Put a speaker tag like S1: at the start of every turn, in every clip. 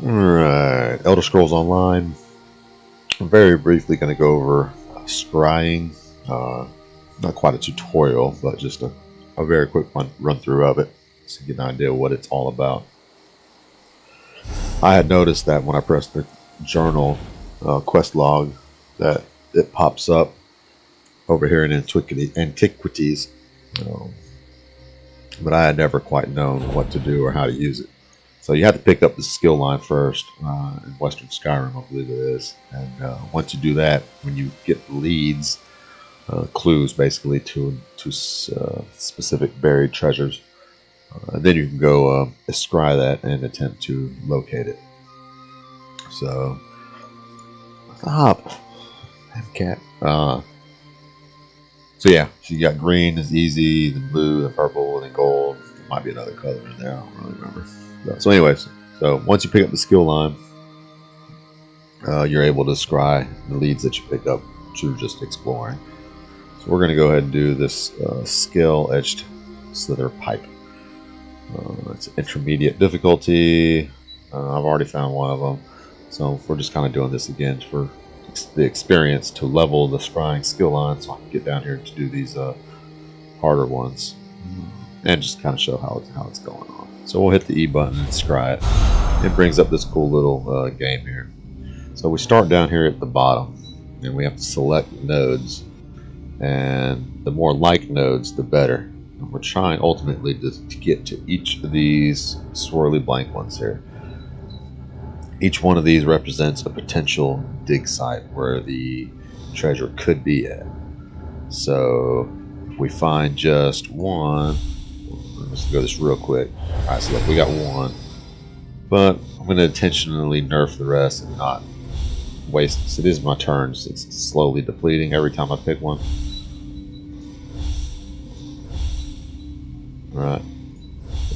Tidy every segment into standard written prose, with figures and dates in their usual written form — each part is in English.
S1: Alright, Elder Scrolls Online. I'm very briefly going to go over scrying. Not quite a tutorial, but just a very quick run through of it so you get an idea of what it's all about. I had noticed that when I pressed the journal quest log that it pops up over here in Antiquities, but I had never quite known what to do or how to use it. So you have to pick up the skill line first in Western Skyrim, I believe it is. And once you do that, when you get leads, clues basically to specific buried treasures, then you can go scry that and attempt to locate it. So, stop, cat. So yeah, so you got green is easy, then blue, then purple, then gold. There might be another color in there. I don't really remember. So anyways, so once you pick up the skill line, you're able to scry the leads that you pick up through just exploring. So we're going to go ahead and do this skill etched slither pipe. It's intermediate difficulty. I've already found one of them, so we're just kind of doing this again for the experience to level the scrying skill line, so I can get down here to do these harder ones and just kind of show how it's going on. So we'll hit the E button and scry it. It brings up this cool little game here. So we start down here at the bottom, and we have to select nodes, and the more like nodes, the better. And we're trying ultimately to get to each of these swirly blank ones here. Each one of these represents a potential dig site where the treasure could be at. So if we find just one, let's go this real quick. Alright, so look, we got one, but I'm going to intentionally nerf the rest and not waste. So it is my turns. It's slowly depleting every time I pick one. Alright,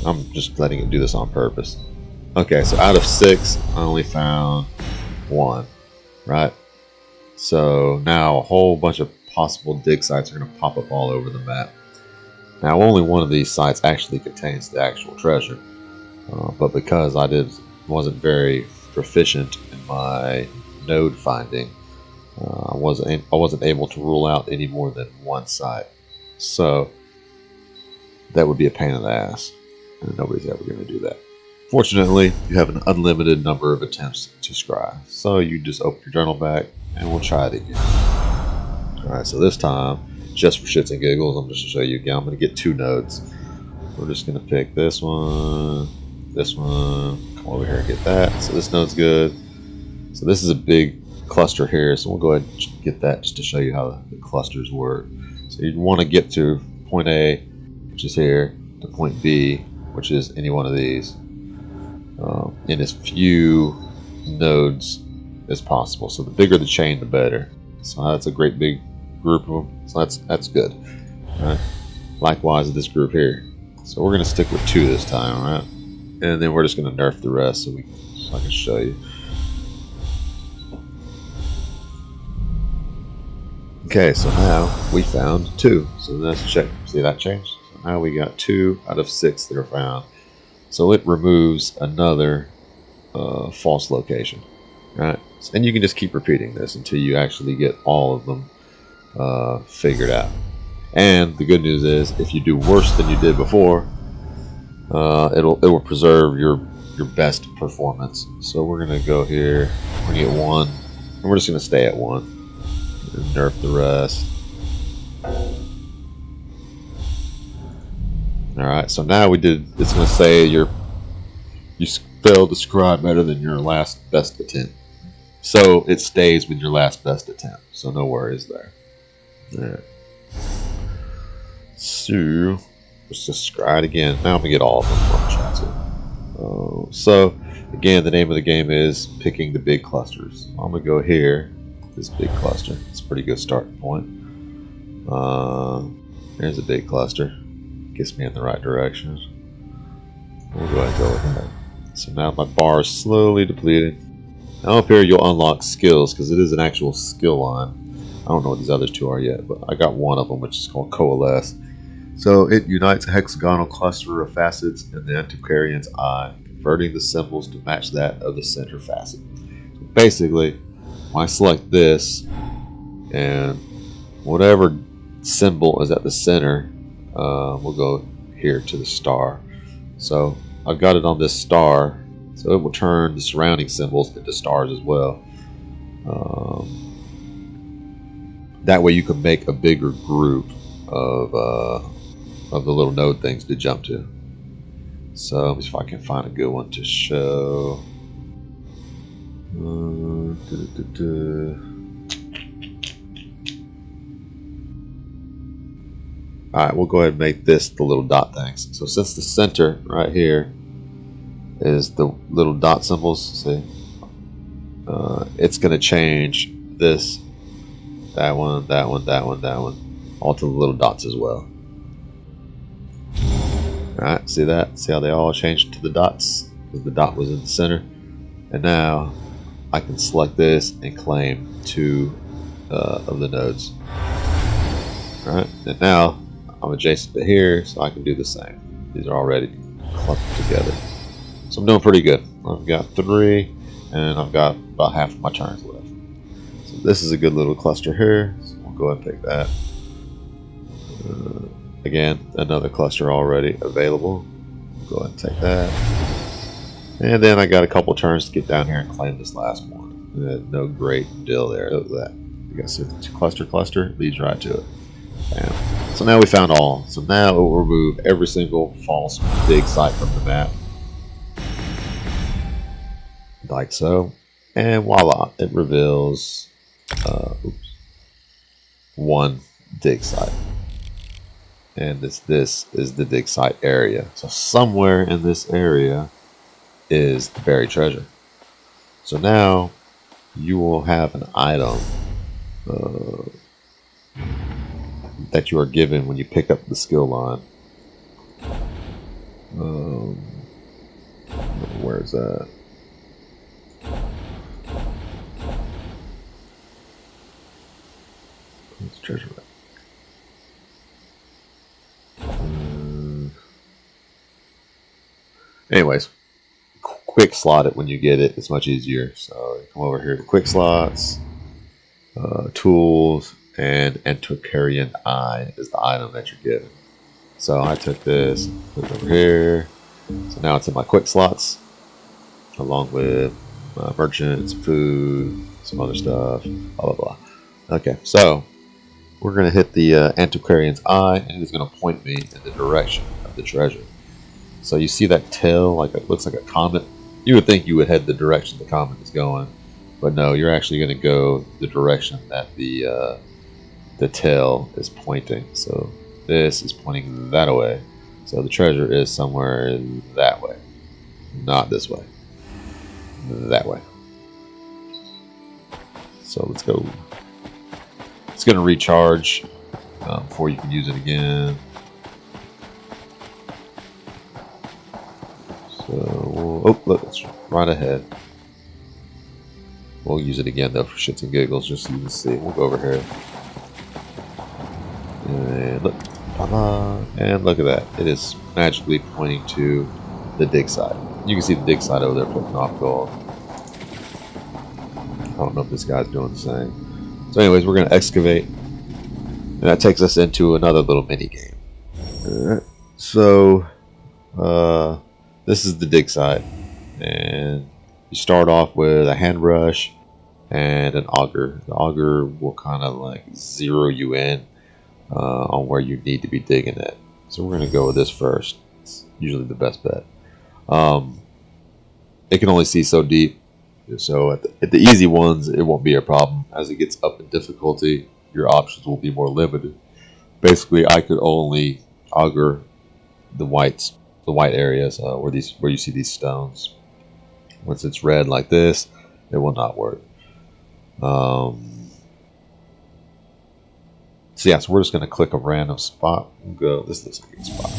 S1: I'm just letting it do this on purpose. Okay, so out of 6, I only found 1, right? So now a whole bunch of possible dig sites are going to pop up all over the map. Now only one of these sites actually contains the actual treasure, but because I wasn't very proficient in my node finding, I wasn't able to rule out any more than one site. So that would be a pain in the ass, and nobody's ever going to do that. Fortunately, you have an unlimited number of attempts to scry, so you just open your journal back and we'll try it again. Alright, so this time, just for shits and giggles, I'm just going to show you again. I'm going to get 2 nodes. We're just going to pick this one, come over here and get that. So this node's good. So this is a big cluster here, so we'll go ahead and get that just to show you how the clusters work. So you want to get to point A, which is here, to point B, which is any one of these, in as few nodes as possible. So the bigger the chain, the better. So that's a great big group of them. So that's good. All right. Likewise, this group here. So we're going to stick with 2 this time, all right? And then we're just going to nerf the rest so I can show you. Okay, so now we found 2. So let's check. See that changed? So now we got 2 out of 6 that are found. So it removes another false location, right? And you can just keep repeating this until you actually get all of them figured out. And the good news is, if you do worse than you did before, it will preserve your best performance. So we're gonna go here. We're gonna get 1, and we're just gonna stay at 1 and nerf the rest. Alright, so now it's going to say you failed to scry better than your last best attempt. So it stays with your last best attempt. So no worries there. Alright. So let's just scry it again. Now I'm going to get all of them from chat. So again, the name of the game is picking the big clusters. I'm going to go here, this big cluster. It's a pretty good starting point. There's a big cluster. Gets me in the right direction. We'll go ahead and go with that. So now my bar is slowly depleting. Now up here you'll unlock skills, because it is an actual skill line. I don't know what these other 2 are yet, but I got one of them, which is called Coalesce. So it unites a hexagonal cluster of facets in the Antiquarian's eye. converting the symbols to match that of the center facet. So basically, when I select this, and whatever symbol is at the center, we'll go here to the star. So I've got it on this star, so it will turn the surrounding symbols into stars as well. That way you can make a bigger group of the little node things to jump to. So let me see if I can find a good one to show. Alright, we'll go ahead and make this the little dot things. So since the center right here is the little dot symbols, see, it's going to change this, that one, that one, that one, that one, all to the little dots as well. Alright, see that? See how they all changed to the dots? Because the dot was in the center. And now I can select this and claim 2 of the nodes. Alright, and now I'm adjacent to here, so I can do the same. These are already clumped together. So I'm doing pretty good. I've got 3, and I've got about half of my turns left. So this is a good little cluster here, so we'll go ahead and take that. Again, another cluster already available. Go ahead and take that. And then I got a couple turns to get down here and claim this last one. No great deal there. Look at that. You guys see the cluster leads right to it. Bam. So now we found all. So now it will remove every single false dig site from the map. Like so. And voila, it reveals 1 dig site. And this is the dig site area. So somewhere in this area is the buried treasure. So now you will have an item that you are given when you pick up the skill line. Where is that? Where's the treasure at? Anyways, quick slot it when you get it. It's much easier. So you come over here to quick slots, tools, and Antiquarian Eye is the item that you're given. So I took this, put it over here. So now it's in my quick slots, along with merchants, food, some other stuff, blah blah blah. Okay, so we're gonna hit the Antiquarian's Eye, and it's gonna point me in the direction of the treasure. So you see that tail, like it looks like a comet. You would think you would head the direction the comet is going, but no, you're actually going to go the direction that the tail is pointing. So this is pointing that way. So the treasure is somewhere that way, not this way, that way. So let's go. It's going to recharge before you can use it again. So, oh, look, it's right ahead. We'll use it again, though, for shits and giggles, just so you can see. We'll go over here. And look. And look at that. It is magically pointing to the dig site. You can see the dig site over there flipping off gold. I don't know if this guy's doing the same. So anyways, we're going to excavate. And that takes us into another little mini game. Alright. So, this is the dig site, and you start off with a hand brush and an auger. The auger will kind of like zero you in on where you need to be digging at. So we're going to go with this first. It's usually the best bet. It can only see so deep, so at the easy ones it won't be a problem. As it gets up in difficulty, your options will be more limited. Basically, I could only auger the white areas where you see these stones. Once it's red like this, it will not work. So we're just going to click a random spot and go. This looks like a good spot.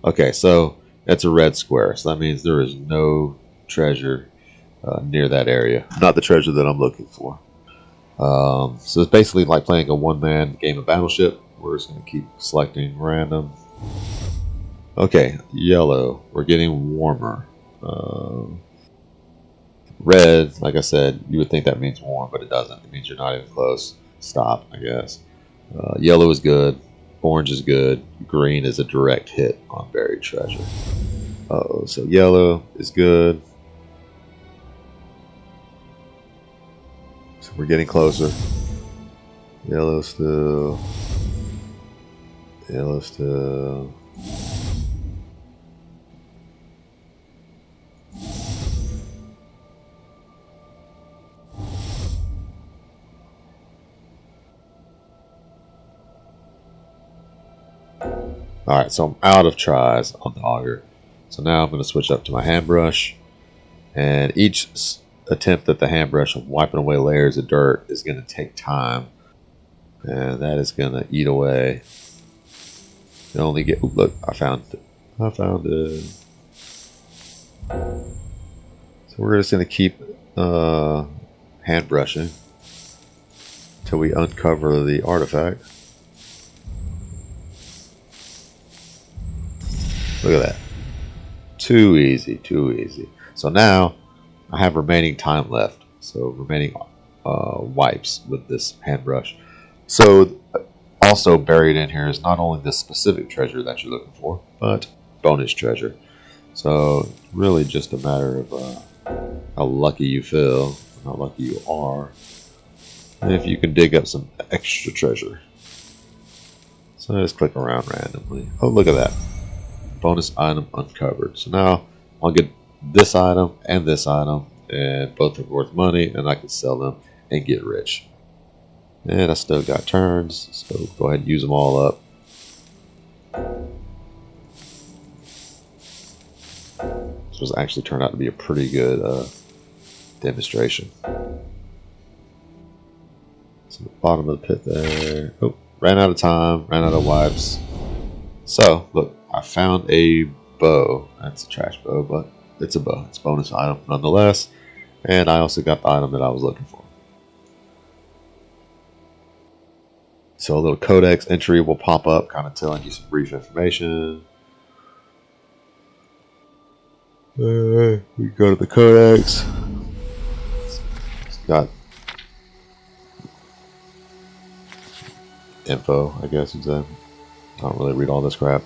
S1: Okay, so that's a red square, so that means there is no treasure near that area. Not the treasure that I'm looking for. So it's basically like playing a one-man game of Battleship. We're just going to keep selecting random. Okay, yellow. We're getting warmer. Red, like I said, you would think that means warm, but it doesn't. It means you're not even close. Stop, I guess. Yellow is good. Orange is good. Green is a direct hit on buried treasure. Uh-oh, so yellow is good. So we're getting closer. Yellow still. Yellow still. Alright, so I'm out of tries on the auger. So now I'm going to switch up to my hand brush. And each attempt at the hand brush of wiping away layers of dirt is going to take time. And that is going to eat away. You only get... Ooh, look, I found it. I found it. So we're just going to keep hand brushing until we uncover the artifact. Look at that. Too easy, too easy. So now I have remaining time left. So remaining wipes with this hand brush. So also buried in here is not only the specific treasure that you're looking for, but bonus treasure. So really just a matter of how lucky you feel, how lucky you are, and if you can dig up some extra treasure. So I just click around randomly. Oh, look at that. Bonus item uncovered. So now I'll get this item, and both are worth money, and I can sell them and get rich. And I still got turns, so go ahead and use them all up. This was actually turned out to be a pretty good demonstration. So the bottom of the pit there. Oh, ran out of time, ran out of wipes. So look, I found a bow. That's a trash bow, but it's a bow. It's a bonus item nonetheless. And I also got the item that I was looking for. So a little codex entry will pop up, kind of telling you some brief information. We go to the codex. It's got info, I guess you'd say. I don't really read all this crap.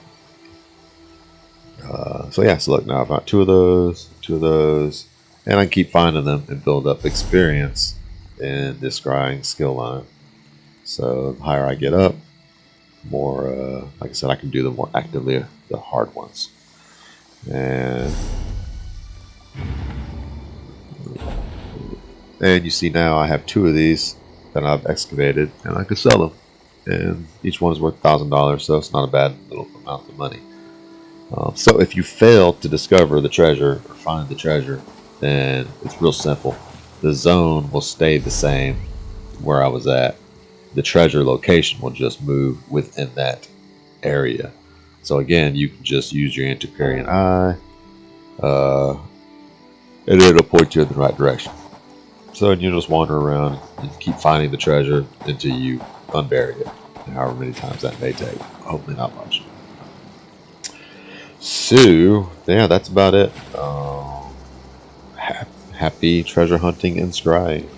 S1: So yeah, so look, now I've got two of those, and I can keep finding them and build up experience in this scrying skill line. So the higher I get up, more, like I said, I can do them more actively, the hard ones. And you see now I have two of these that I've excavated, and I can sell them. And each one is worth $1,000, so it's not a bad little amount of money. So if you fail to discover the treasure or find the treasure, then it's real simple. The zone will stay the same where I was at. The treasure location will just move within that area. So again, you can just use your antiquarian eye, and it'll point you in the right direction. So you just wander around and keep finding the treasure until you unbury it, however many times that may take. Hopefully not much. So yeah, that's about it. Happy treasure hunting and scrying.